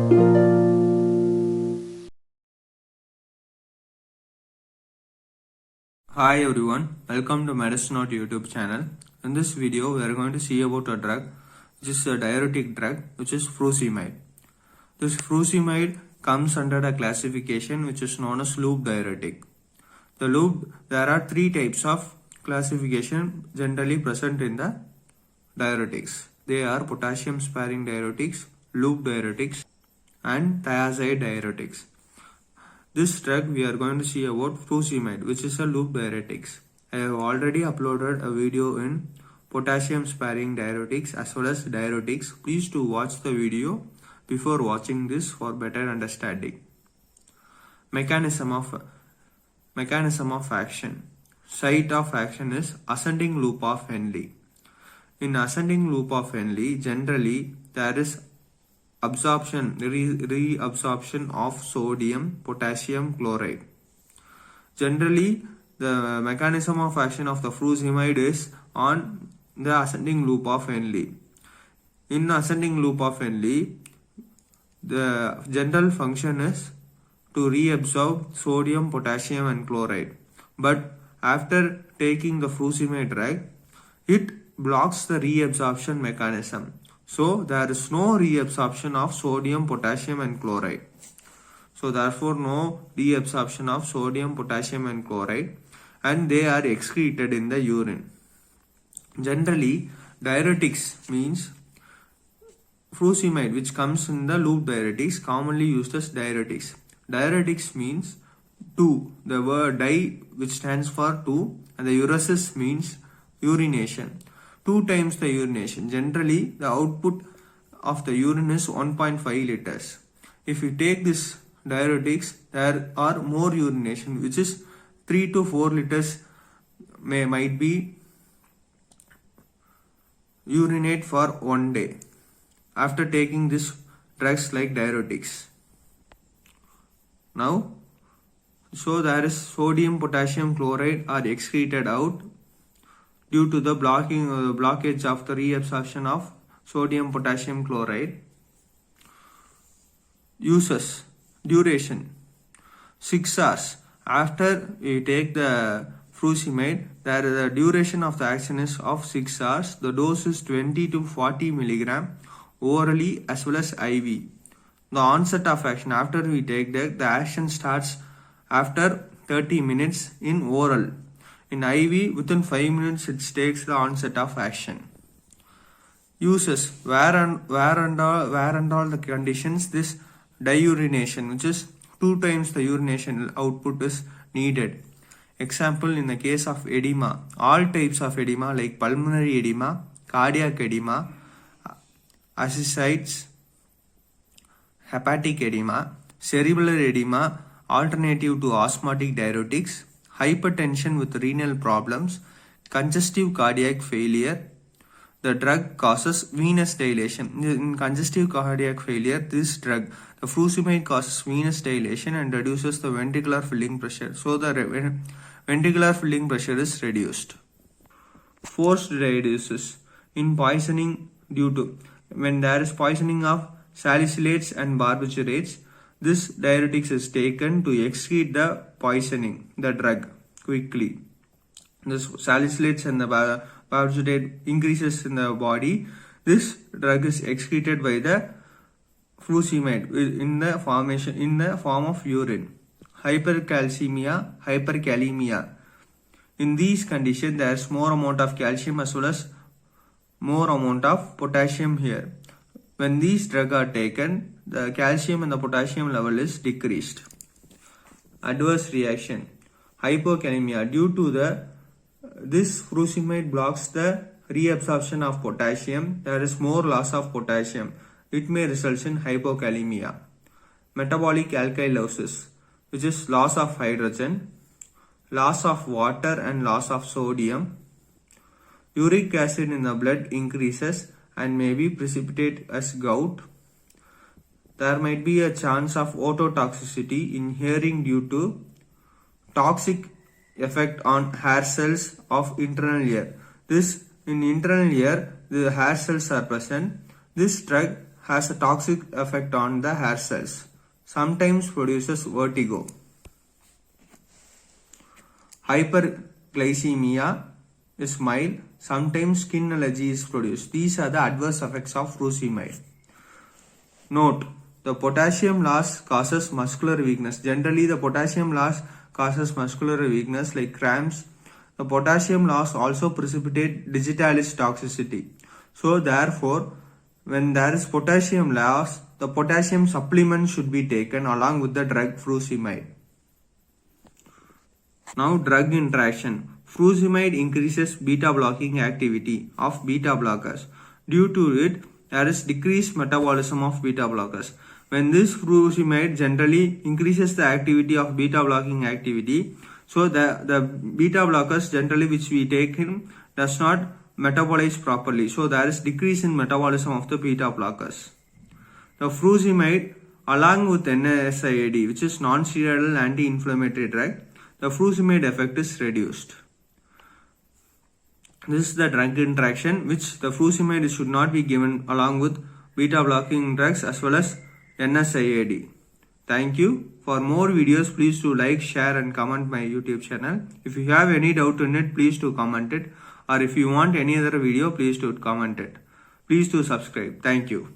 Hi everyone, welcome to Medicinal YouTube channel. In this video, we are going to see about a drug, which is a diuretic drug, which is FRUSEMIDE. This FRUSEMIDE comes under the classification which is known as loop diuretic. There are three types of classification generally present in the diuretics. They are potassium sparing diuretics, loop diuretics, and thiazide diuretics. This drug we are going to see about FRUSEMIDE, which is a loop diuretics. I have already uploaded a video in potassium sparing diuretics as well as diuretics. Please do watch the video before watching this for better understanding. Mechanism of action. Site of action is ascending loop of Henle. In ascending loop of Henle, generally there is reabsorption of sodium potassium chloride. Generally, the mechanism of action of the FRUSEMIDE is on the ascending loop of Henle. In ascending loop of Henle, the general function is to reabsorb sodium, potassium and chloride. But after taking the FRUSEMIDE drug, it blocks the reabsorption mechanism. So there is no reabsorption of sodium, potassium and chloride. So therefore no reabsorption of sodium, potassium and chloride, and they are excreted in the urine. Generally, diuretics means FRUSEMIDE, which comes in the loop diuretics, commonly used as diuretics. Diuretics means two. The word di, which stands for two, and the uresis means urination. 2 times the urination. Generally, the output of the urine is 1.5 liters. If you take this diuretics, there are more urination, which is 3 to 4 liters might be urinate for 1 day after taking this drugs like diuretics. Now, so there is sodium, potassium, chloride are excreted out due to the blockage of the reabsorption of sodium, potassium, chloride. Uses. Duration. 6 hours. After we take the FRUSEMIDE, the duration of the action is of 6 hours. The dose is 20 to 40 milligram orally as well as IV. The onset of action. After we take the action starts after 30 minutes in oral. In IV, within 5 minutes, it takes the onset of action. Uses. Where and all the conditions this diurination, which is 2 times the urination output is needed. Example, in the case of edema, all types of edema like pulmonary edema, cardiac edema, ascites, hepatic edema, cerebral edema, alternative to osmotic diuretics, hypertension with renal problems, congestive cardiac failure. The drug causes venous dilation. In congestive cardiac failure, this drug, the FRUSEMIDE, causes venous dilation and reduces the ventricular filling pressure. So the ventricular filling pressure is reduced. Forced diuresis. In poisoning due to, when there is poisoning of salicylates and barbiturates, this diuretics is taken to excrete the poisoning, the drug, quickly. The salicylates and the barbiturate increases in the body. This drug is excreted by the FRUSEMIDE in the form of urine. Hypokalemia. In these conditions, there is more amount of calcium as well as more amount of potassium here. When these drugs are taken, the calcium and the potassium level is decreased. Adverse reaction. Hypokalemia. Due to this FRUSEMIDE blocks the reabsorption of potassium, there is more loss of potassium. It may result in hypokalemia. Metabolic alkalosis, which is loss of hydrogen, loss of water and loss of sodium. Uric acid in the blood increases and may be precipitate as gout. There might be a chance of ototoxicity in hearing due to toxic effect on hair cells of internal ear. In internal ear, the hair cells are present. This drug has a toxic effect on the hair cells. Sometimes produces vertigo. Hyperglycemia is mild. Sometimes skin allergy is produced. These are the adverse effects of FRUSEMIDE. Note: the potassium loss causes muscular weakness. Generally, the potassium loss causes muscular weakness like cramps. The potassium loss also precipitates digitalis toxicity. So therefore, when there is potassium loss, the potassium supplement should be taken along with the drug FRUSEMIDE. Now, drug interaction. FRUSEMIDE increases beta blocking activity of beta blockers. Due to it, there is decreased metabolism of beta blockers. When this FRUSEMIDE generally increases the activity of beta blocking activity, so the beta blockers generally which we take in does not metabolize properly. So there is decrease in metabolism of the beta blockers. The FRUSEMIDE along with NSAID, which is non-steroidal anti-inflammatory drug, the FRUSEMIDE effect is reduced. This is the drug interaction which the FRUSEMIDE should not be given along with beta blocking drugs as well as NSAID. Thank you. For more videos, please do like, share and comment my YouTube channel. If you have any doubt in it, please do comment it. Or if you want any other video, please do comment it. Please do subscribe. Thank you.